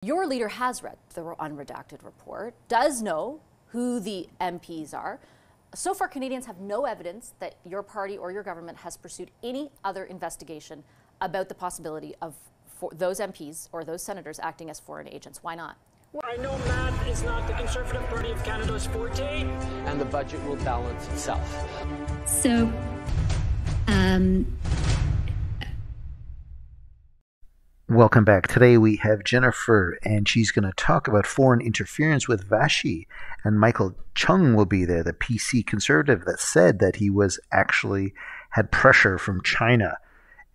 Your leader has read the unredacted report, does know who the MPs are. So far, Canadians have no evidence that your party or your government has pursued any other investigation about the possibility of those MPs or those senators acting as foreign agents. Why not? Well, I know math is not the Conservative Party of Canada's forte. And the budget will balance itself. So, Welcome back. Today we have Jennifer, and she's going to talk about foreign interference with Vashi. And Michael Chung will be there, the PC conservative that said that he was actually had pressure from China.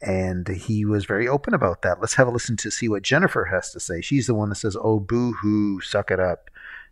And he was very open about that. Let's have a listen to see what Jennifer has to say. She's the one that says, oh, boo-hoo, suck it up.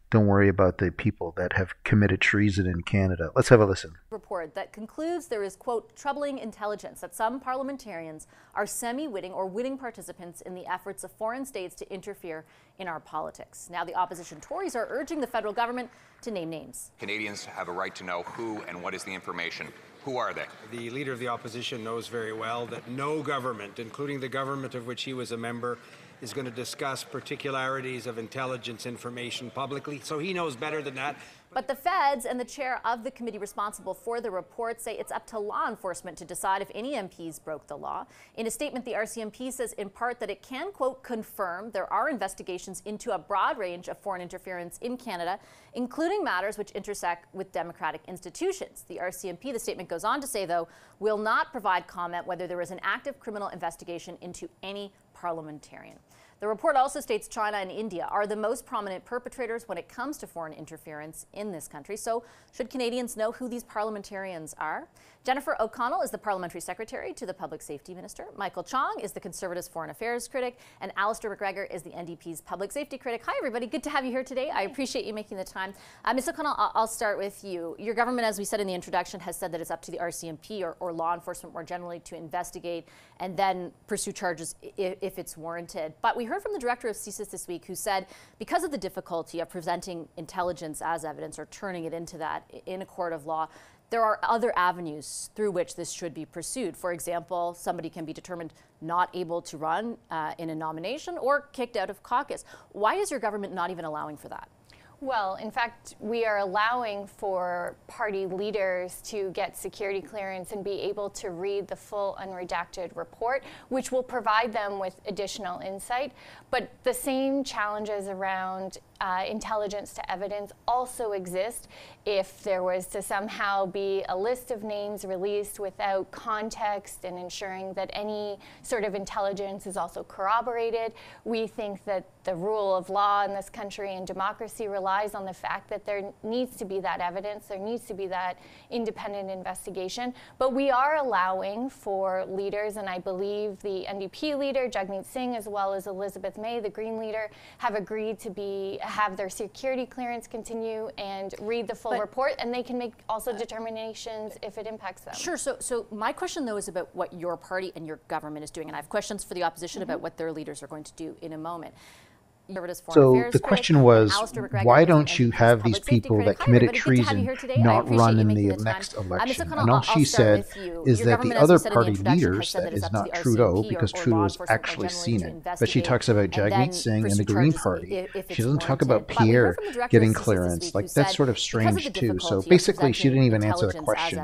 Don't worry about the people that have committed treason in Canada. Let's have a listen. Report that concludes there is, quote, troubling intelligence that some parliamentarians are semi-witting or witting participants in the efforts of foreign states to interfere in our politics. Now the opposition Tories are urging the federal government to name names. Canadians have a right to know who and what is the information. Who are they? The leader of the opposition knows very well that no government, including the government of which he was a member, is going to discuss particularities of intelligence information publicly, so he knows better than that. But the feds and the chair of the committee responsible for the report say it's up to law enforcement to decide if any MPs broke the law. In a statement, the RCMP says in part that it can, quote, confirm there are investigations into a broad range of foreign interference in Canada, including matters which intersect with democratic institutions. The RCMP, the statement goes on to say, though, will not provide comment whether there is an active criminal investigation into any parliamentarian. The report also states China and India are the most prominent perpetrators when it comes to foreign interference in this country. So should Canadians know who these parliamentarians are? Jennifer O'Connell is the Parliamentary Secretary to the Public Safety Minister. Michael Chong is the Conservatives' Foreign Affairs critic. And Alistair McGregor is the NDP's Public Safety critic. Hi, everybody. Good to have you here today. I appreciate you making the time. Ms. O'Connell, I'll start with you. Your government, as we said in the introduction, has said that it's up to the RCMP or law enforcement more generally to investigate and then pursue charges if it's warranted. But we heard from the director of CSIS this week who said because of the difficulty of presenting intelligence as evidence or turning it into that in a court of law, there are other avenues through which this should be pursued. For example, somebody can be determined not able to run in a nomination or kicked out of caucus. Why is your government not even allowing for that? Well, in fact, we are allowing for party leaders to get security clearance and be able to read the full unredacted report, which will provide them with additional insight. But the same challenges around intelligence to evidence also exist if there was to somehow be a list of names released without context and ensuring that any sort of intelligence is also corroborated. We think that the rule of law in this country and democracy relies on the fact that there needs to be that evidence, there needs to be that independent investigation. But we are allowing for leaders, and I believe the NDP leader, Jagmeet Singh, as well as Elizabeth May, the Green leader, have agreed to have their security clearance continue and read the full report, and they can make also determinations if it impacts them. Sure. So my question, though, is about what your party and your government is doing, and I have questions for the opposition about what their leaders are going to do in a moment. So the question was, why don't you have these people that committed treason not run in the next election? And all she said is that the other party leaders, that is not Trudeau, because Trudeau has actually seen it, but she talks about Jagmeet Singh and the Green Party. She doesn't talk about Pierre getting clearance. Like, that's sort of strange too. So basically, she didn't even answer the question,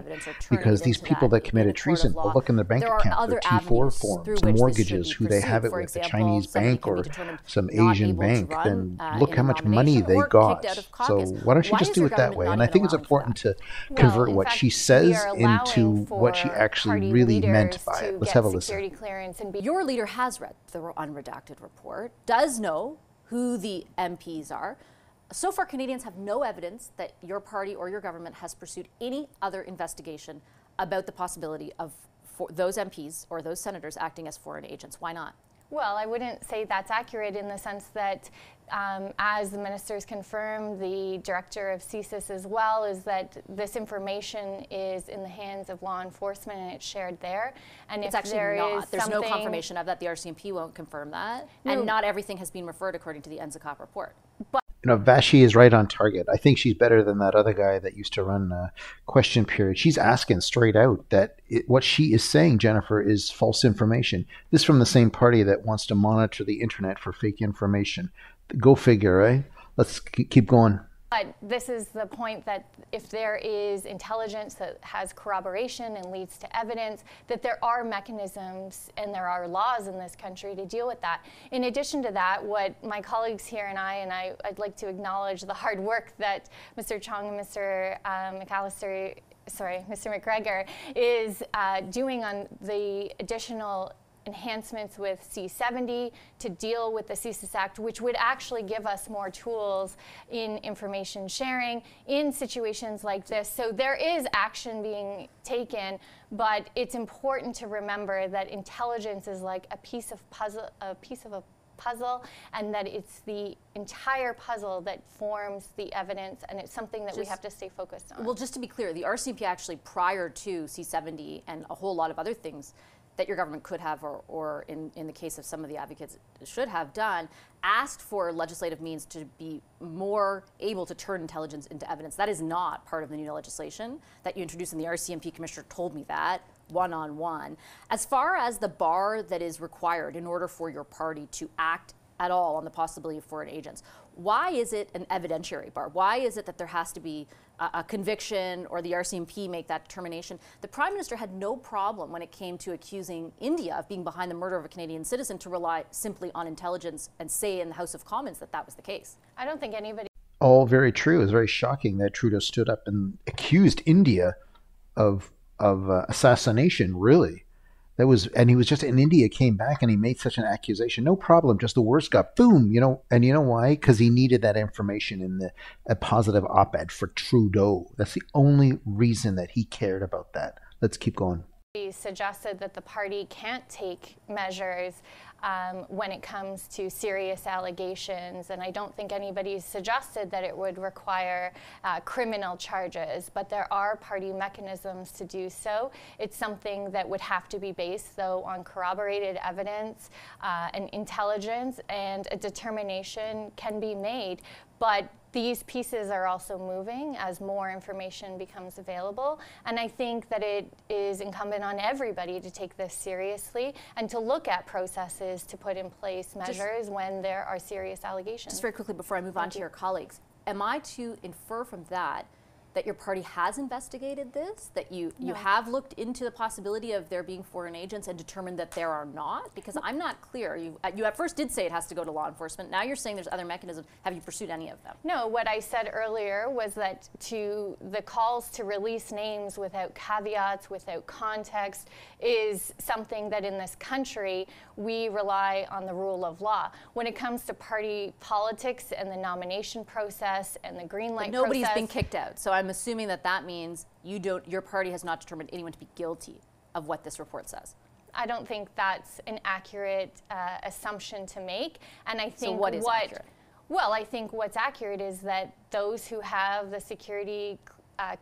because these people that committed treason, well, look in their bank account, their T4 forms, mortgages, who they have it with, a Chinese bank or some Asian bank, then look how much money they got. So why don't you just do it that way? And I think it's important to convert what she says into what she actually really meant by it. Let's have a listen. Your leader has read the unredacted report, does know who the MPs are. So far, Canadians have no evidence that your party or your government has pursued any other investigation about the possibility of those MPs or those senators acting as foreign agents. Why not? Well, I wouldn't say that's accurate in the sense that, as the ministers confirmed, the director of CSIS as well, is that this information is in the hands of law enforcement and it's shared there. And it's actually not. There's no confirmation of that. The RCMP won't confirm that. No. And not everything has been referred according to the NZCOP report. But Vashi is right on target. I think she's better than that other guy that used to run Question Period. She's asking straight out that what she is saying, Jennifer, is false information. This from the same party that wants to monitor the internet for fake information. Go figure, right? Let's keep going. But this is the point that if there is intelligence that has corroboration and leads to evidence, that there are mechanisms and there are laws in this country to deal with that. In addition to that, what my colleagues here and I'd like to acknowledge the hard work that Mr. Chong and Mr. Mr. McGregor is doing on the additional enhancements with C-70 to deal with the CSIS Act, which would actually give us more tools in information sharing in situations like this. So there is action being taken, but it's important to remember that intelligence is like a piece of a puzzle, and that it's the entire puzzle that forms the evidence, and it's something that we have to stay focused on. Well, just to be clear, the RCMP actually, prior to C-70 and a whole lot of other things that your government could have, or in the case of some of the advocates should have done, asked for legislative means to be more able to turn intelligence into evidence. That is not part of the new legislation that you introduced, and the RCMP commissioner told me that one-on-one. As far as the bar that is required in order for your party to act at all on the possibility of foreign agents, why is it an evidentiary bar? Why is it that there has to be a conviction or the RCMP make that determination? The Prime Minister had no problem when it came to accusing India of being behind the murder of a Canadian citizen to rely simply on intelligence and say in the House of Commons that that was the case. I don't think anybody... All very true. It was very shocking that Trudeau stood up and accused India of assassination, really. And he was just in India, came back and he made such an accusation. No problem, just the words got boom, and you know why? Because he needed that information in a positive op-ed for Trudeau. That's the only reason that he cared about that. Let's keep going. He suggested that the party can't take measures when it comes to serious allegations, and I don't think anybody's suggested that it would require criminal charges, but there are party mechanisms to do so. It's something that would have to be based, though, on corroborated evidence and intelligence, and a determination can be made. But these pieces are also moving as more information becomes available. And I think that it is incumbent on everybody to take this seriously and to look at processes to put in place measures when there are serious allegations. Just very quickly before I move on to your colleagues, am I to infer from that your party has investigated this, that you have looked into the possibility of there being foreign agents and determined that there are not? Because I'm not clear. You at first did say it has to go to law enforcement. Now you're saying there's other mechanisms. Have you pursued any of them? No, what I said earlier was that to the calls to release names without caveats, without context, is something that in this country we rely on the rule of law. When it comes to party politics and the nomination process and the green light process, nobody's been kicked out. So I'm assuming that means your party has not determined anyone to be guilty of what this report says. I don't think that's an accurate assumption to make. And I think so what is accurate? Well, I think what's accurate is that those who have the security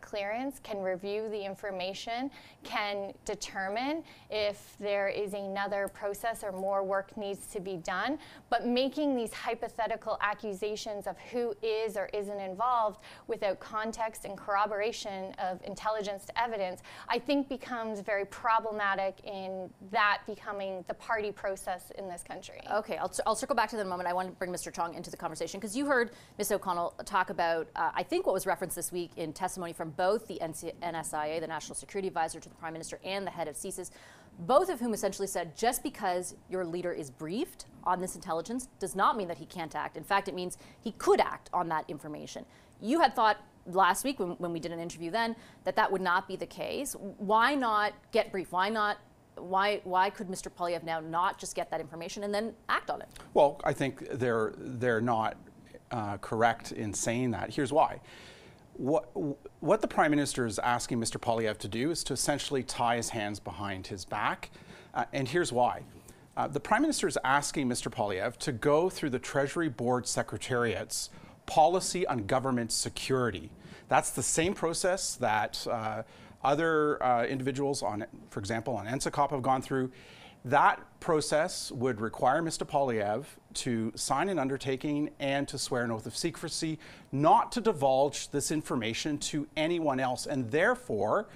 clearance can review the information, can determine if there is another process or more work needs to be done. But making these hypothetical accusations of who is or isn't involved without context and corroboration of intelligence to evidence, I think becomes very problematic in that becoming the party process in this country. Okay, I'll circle back to that in a moment. I want to bring Mr. Chong into the conversation because you heard Ms. O'Connell talk about, I think what was referenced this week in testimony from both the NSIA, the National Security Advisor to the Prime Minister, and the head of CSIS, both of whom essentially said just because your leader is briefed on this intelligence does not mean that he can't act. In fact, it means he could act on that information. You had thought last week when we did an interview then that would not be the case. Why not get briefed? Why could Mr. Poilievre now not just get that information and then act on it? Well, I think they're not correct in saying that. Here's why. What the Prime Minister is asking Mr. Poilievre to do is to essentially tie his hands behind his back. And here's why. The Prime Minister is asking Mr. Poilievre to go through the Treasury Board Secretariat's policy on government security. That's the same process that other individuals, for example, on NSICOP have gone through. That process would require Mr. Poilievre to sign an undertaking and to swear an oath of secrecy, not to divulge this information to anyone else, and therefore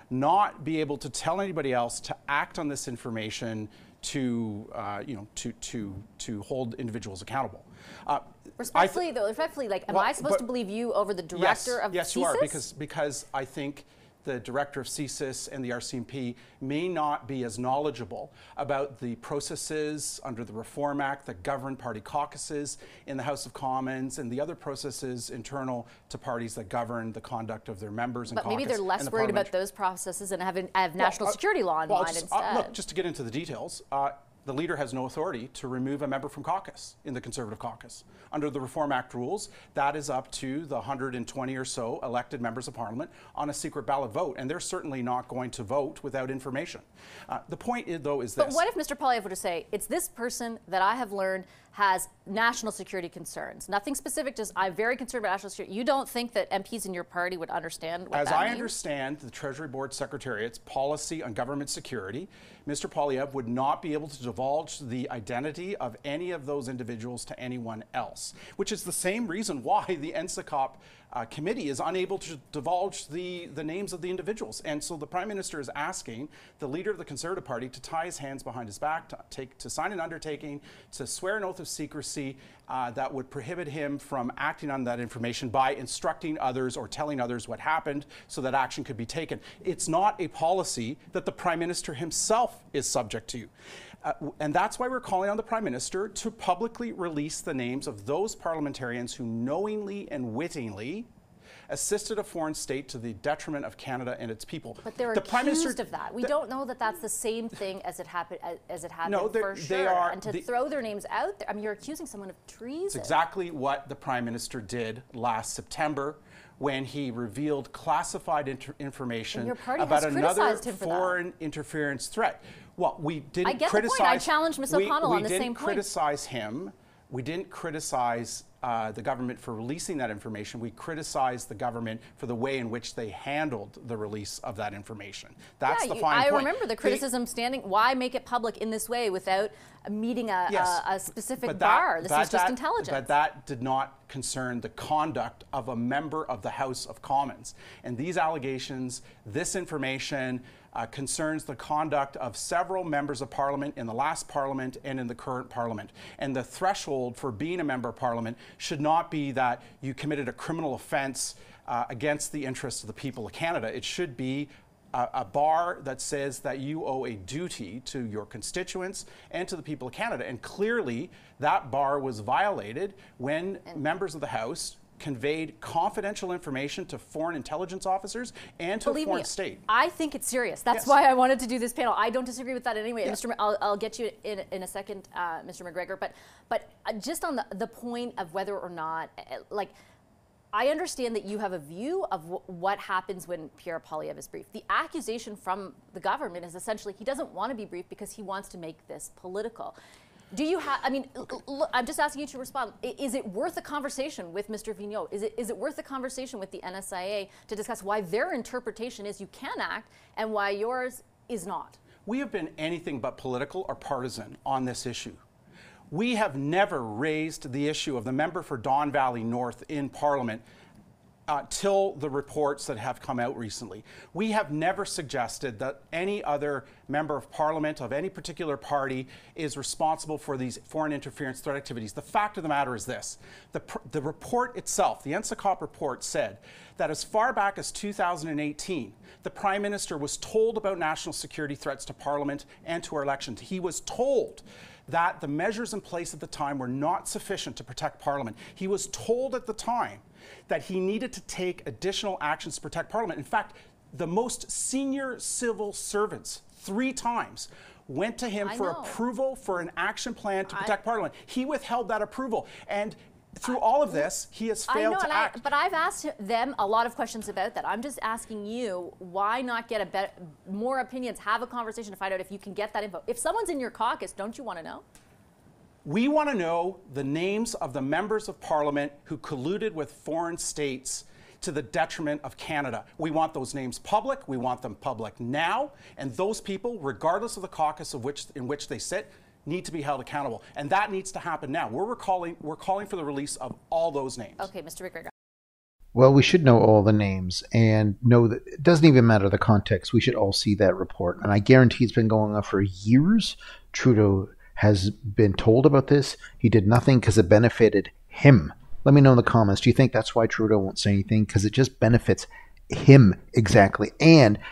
not be able to tell anybody else to act on this information to hold individuals accountable. Respectfully, like, am I supposed to believe you over the director of CSIS? Yes, you are, because I think the director of CSIS and the RCMP may not be as knowledgeable about the processes under the Reform Act that govern party caucuses in the House of Commons and the other processes internal to parties that govern the conduct of their members and caucus. But maybe they're less worried about those processes and have national security law in mind instead. Look, just to get into the details, the leader has no authority to remove a member from caucus in the Conservative caucus. Under the Reform Act rules, that is up to the 120 or so elected members of Parliament on a secret ballot vote, and they're certainly not going to vote without information. The point is, though, is this. But what if Mr. Poilievre were to say, it's this person that I have learned has national security concerns? Nothing specific, just I'm very concerned about national security. You don't think that MPs in your party would understand what that means? As I understand the Treasury Board Secretariat's policy on government security, Mr. Poilievre would not be able to divulge the identity of any of those individuals to anyone else, which is the same reason why the NSICOP committee is unable to divulge the names of the individuals. And so the Prime Minister is asking the leader of the Conservative Party to tie his hands behind his back, to sign an undertaking, to swear an oath of secrecy that would prohibit him from acting on that information by instructing others or telling others what happened so that action could be taken. It's not a policy that the Prime Minister himself is subject to. And that's why we're calling on the Prime Minister to publicly release the names of those parliamentarians who knowingly and wittingly assisted a foreign state to the detriment of Canada and its people. But they're accused of that. We don't know that that's the same thing as it happened. No, for sure. They are. And to throw their names out there, I mean, you're accusing someone of treason. It's exactly what the Prime Minister did last September, when he revealed classified information about another foreign interference threat. Well, we didn't criticize. I get the point. I challenged Ms. O'Connell on the same point. We didn't criticize him. We didn't criticize the government for releasing that information. We criticized the government for the way in which they handled the release of that information. That's the fine point. I remember the criticism standing. Why make it public in this way without meeting a specific bar? This is just intelligence. But that did not concern the conduct of a member of the House of Commons. And these allegations, this information, concerns the conduct of several members of Parliament in the last Parliament and in the current Parliament. And the threshold for being a member of Parliament should not be that you committed a criminal offence against the interests of the people of Canada. It should be a bar that says that you owe a duty to your constituents and to the people of Canada. And clearly, that bar was violated when members of the House conveyed confidential information to foreign intelligence officers and to a foreign state. I think it's serious. That's why I wanted to do this panel. I don't disagree with that anyway. Yes. I'll get you in a second, Mr. McGregor. But just on the point of whether or not, like, I understand that you have a view of what happens when Pierre Poilievre is briefed. The accusation from the government is essentially he doesn't want to be briefed because he wants to make this political. Do you have, I mean, look, I'm just asking you to respond. Is it worth a conversation with Mr. Vigneault? Is it worth a conversation with the NSIA to discuss why their interpretation is you can act and why yours is not? We have been anything but political or partisan on this issue. We have never raised the issue of the member for Don Valley North in Parliament till the reports that have come out recently. We have never suggested that any other member of Parliament of any particular party is responsible for these foreign interference threat activities. The fact of the matter is this. The report itself, the NSICOP report, said that as far back as 2018, the Prime Minister was told about national security threats to Parliament and to our elections. He was told that the measures in place at the time were not sufficient to protect Parliament. He was told at the time that he needed to take additional actions to protect Parliament. In fact, the most senior civil servants 3 times went to him for approval for an action plan to protect Parliament. He withheld that approval. And through all of this, he has failed to act. But I've asked them a lot of questions about that. I'm just asking you, why not get more opinions, have a conversation to find out if you can get that info. If someone's in your caucus, don't you want to know? We want to know the names of the members of Parliament who colluded with foreign states to the detriment of Canada. We want those names public. We want them public now. And those people, regardless of the caucus in which they sit, need to be held accountable. And that needs to happen now. We're calling for the release of all those names. Okay, Mr. McGregor. Well, we should know all the names and know that it doesn't even matter the context. We should all see that report. And I guarantee it's been going on for years. Trudeau has been told about this. He did nothing because it benefited him. Let me know in the comments. Do you think that's why Trudeau won't say anything? Because it just benefits him exactly. And